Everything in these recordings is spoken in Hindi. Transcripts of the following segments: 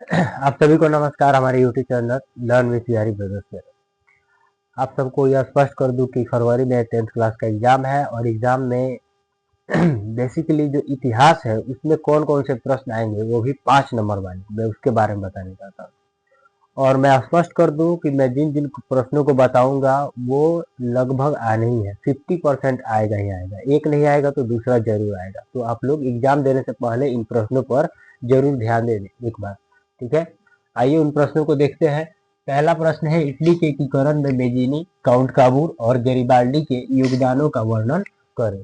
आप सभी को नमस्कार। हमारे YouTube channel learn with Bihari brothers में आप सबको यह स्पष्ट कर दूं कि फरवरी में 10th क्लास का एग्जाम है और एग्जाम में बेसिकली जो इतिहास है उसमें कौन कौन से प्रश्न आएंगे वो भी 5 नंबर वाले, मैं उसके बारे में बताने चाहता हूँ। और मैं स्पष्ट कर दूं कि मैं जिन जिन प्रश्नों को बताऊंगा वो लगभग आने ही है, 50% आएगा ही आएगा। एक नहीं आएगा तो दूसरा जरूर आएगा। तो आप लोग एग्जाम देने से पहले इन प्रश्नों पर जरूर ध्यान दे दें एक बार, ठीक है। आइए उन प्रश्नों को देखते हैं। पहला प्रश्न है, इटली के एकीकरण में मेजीनी, काउंट काबूर और गैरिबाल्डी के योगदानों का वर्णन करें।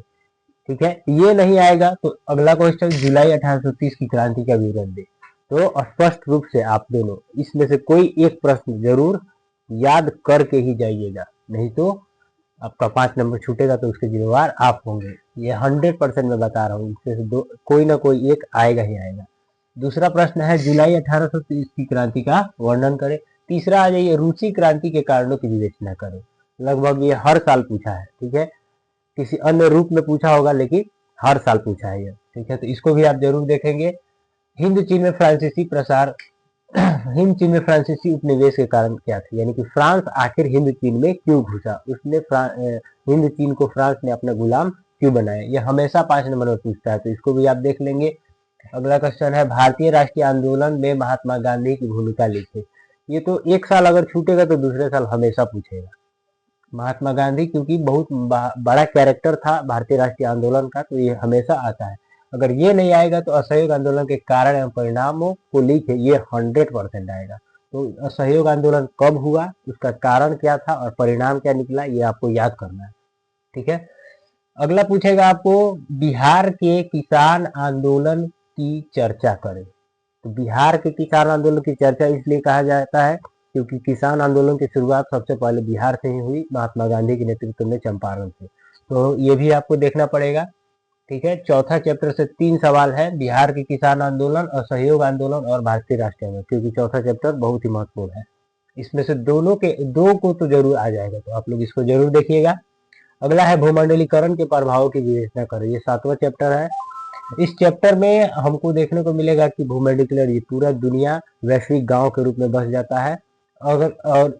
ठीक है, ये नहीं आएगा तो अगला क्वेश्चन, जुलाई 1830 की क्रांति का विवरण दे। तो स्पष्ट रूप से आप दोनों इसमें से कोई एक प्रश्न जरूर याद करके ही जाइएगा, नहीं तो आपका 5 नंबर छूटेगा तो उसके जिम्मेवार आप होंगे। ये 100% मैं बता रहा हूँ, इसमें से कोई ना कोई एक आएगा ही आएगा। दूसरा प्रश्न है, जुलाई 1830 की क्रांति का वर्णन करें। तीसरा आ जाइए, रूसी क्रांति के कारणों की विवेचना करें। लगभग ये हर साल पूछा है, ठीक है, किसी अन्य रूप में पूछा होगा लेकिन हर साल पूछा है ये, ठीक है। तो इसको भी आप जरूर देखेंगे। हिंद चीन में फ्रांसीसी प्रसार हिंद चीन में फ्रांसीसी उपनिवेश के कारण क्या थे, यानी कि फ्रांस आखिर हिंद चीन में क्यों घुसा, उसने हिंद चीन को फ्रांस ने अपना गुलाम क्यों बनाया। यह हमेशा 5 नंबर में पूछता है, तो इसको भी आप देख लेंगे। अगला क्वेश्चन है, भारतीय राष्ट्रीय आंदोलन में महात्मा गांधी की भूमिका लिखे। ये तो एक साल अगर छूटेगा तो दूसरे साल हमेशा पूछेगा। महात्मा गांधी क्योंकि बहुत बड़ा कैरेक्टर था भारतीय राष्ट्रीय आंदोलन का, तो ये हमेशा आता है। अगर ये नहीं आएगा तो असहयोग आंदोलन के कारण एवं परिणामों को लिखे, ये 100% आएगा। तो असहयोग आंदोलन कब हुआ, उसका कारण क्या था और परिणाम क्या निकला, ये आपको याद करना है, ठीक है। अगला पूछेगा आपको, बिहार के किसान आंदोलन की चर्चा करें। तो बिहार के किसान आंदोलन की चर्चा इसलिए कहा जाता है क्योंकि किसान आंदोलन की शुरुआत सबसे पहले बिहार से ही हुई, महात्मा गांधी के नेतृत्व में चंपारण से। तो ये भी आपको देखना पड़ेगा, ठीक है। चौथा चैप्टर से 3 सवाल है, बिहार के किसान आंदोलन, असहयोग आंदोलन और भारतीय राष्ट्रीय आंदोलन, क्योंकि चौथा चैप्टर बहुत ही महत्वपूर्ण है। इसमें से दोनों के 2 को तो जरूर आ जाएगा, तो आप लोग इसको जरूर देखिएगा। अगला है, भूमंडलीकरण के प्रभावों की विवेचना करें। ये 7वां चैप्टर है। इस चैप्टर में हमको देखने को मिलेगा कि भूमंडलीकरण, ये पूरा दुनिया वैश्विक गांव के रूप में बस जाता है। अगर और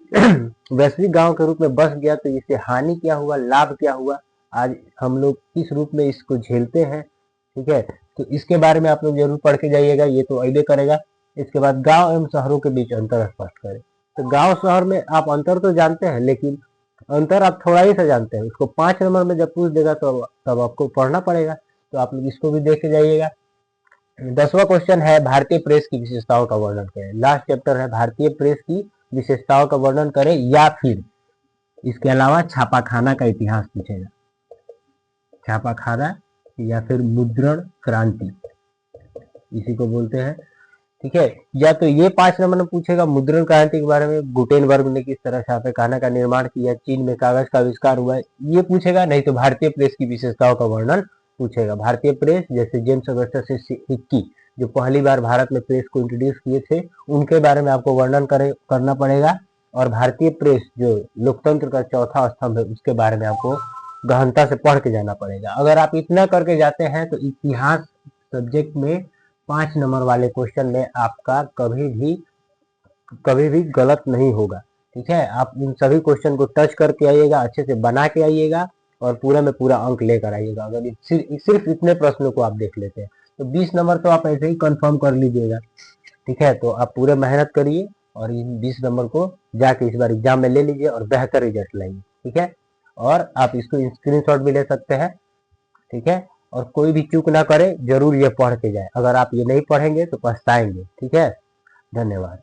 वैश्विक गांव के रूप में बस गया तो इससे हानि क्या हुआ, लाभ क्या हुआ, आज हम लोग किस रूप में इसको झेलते हैं, ठीक है। तो इसके बारे में आप लोग जरूर पढ़ के जाइएगा, ये तो अइबे करेगा। इसके बाद गांव एवं शहरों के बीच अंतर स्पष्ट करें। तो गांव शहर में आप अंतर तो जानते हैं, लेकिन अंतर आप थोड़ा ही सा जानते हैं। उसको 5 नंबर में जब पूछ देगा तो तब आपको पढ़ना पड़ेगा, तो आप लोग इसको भी देख के जाइएगा। 10वां क्वेश्चन है, भारतीय प्रेस की विशेषताओं का वर्णन करें। लास्ट चैप्टर है, भारतीय प्रेस की विशेषताओं का वर्णन करें, या फिर इसके अलावा छापाखाना का इतिहास पूछेगा। छापाखाना या फिर मुद्रण क्रांति इसी को बोलते हैं, ठीक है। या तो ये 5 नंबर में पूछेगा मुद्रण क्रांति के बारे में, गुटेनबर्ग ने किस तरह छापेखाना का निर्माण किया, चीन में कागज का आविष्कार हुआ, ये पूछेगा। नहीं तो भारतीय प्रेस की विशेषताओं का वर्णन पूछेगा। भारतीय प्रेस, जैसे जेम्स अगस्टस हिक्की जो पहली बार भारत में प्रेस को इंट्रोड्यूस किए थे, उनके बारे में आपको वर्णन करना पड़ेगा। और भारतीय प्रेस जो लोकतंत्र का चौथा स्तंभ है, उसके बारे में आपको गहनता से पढ़ के जाना पड़ेगा। अगर आप इतना करके जाते हैं तो इतिहास सब्जेक्ट में 5 नंबर वाले क्वेश्चन में आपका कभी भी गलत नहीं होगा, ठीक है। आप इन सभी क्वेश्चन को टच करके आइएगा, अच्छे से बना के आइएगा और पूरा में पूरा अंक लेकर आइएगा। अगर सिर्फ इतने प्रश्नों को आप देख लेते हैं तो 20 नंबर तो आप ऐसे ही कंफर्म कर लीजिएगा, ठीक है। तो आप पूरे मेहनत करिए और इन 20 नंबर को जाके इस बार एग्जाम में ले लीजिए और बेहतर रिजल्ट लाइए, ठीक है। और आप इसको स्क्रीनशॉट भी ले सकते हैं, ठीक है। और कोई भी चूक ना करे, जरूर ये पढ़ के जाए। अगर आप ये नहीं पढ़ेंगे तो पछताएंगे, ठीक है। धन्यवाद।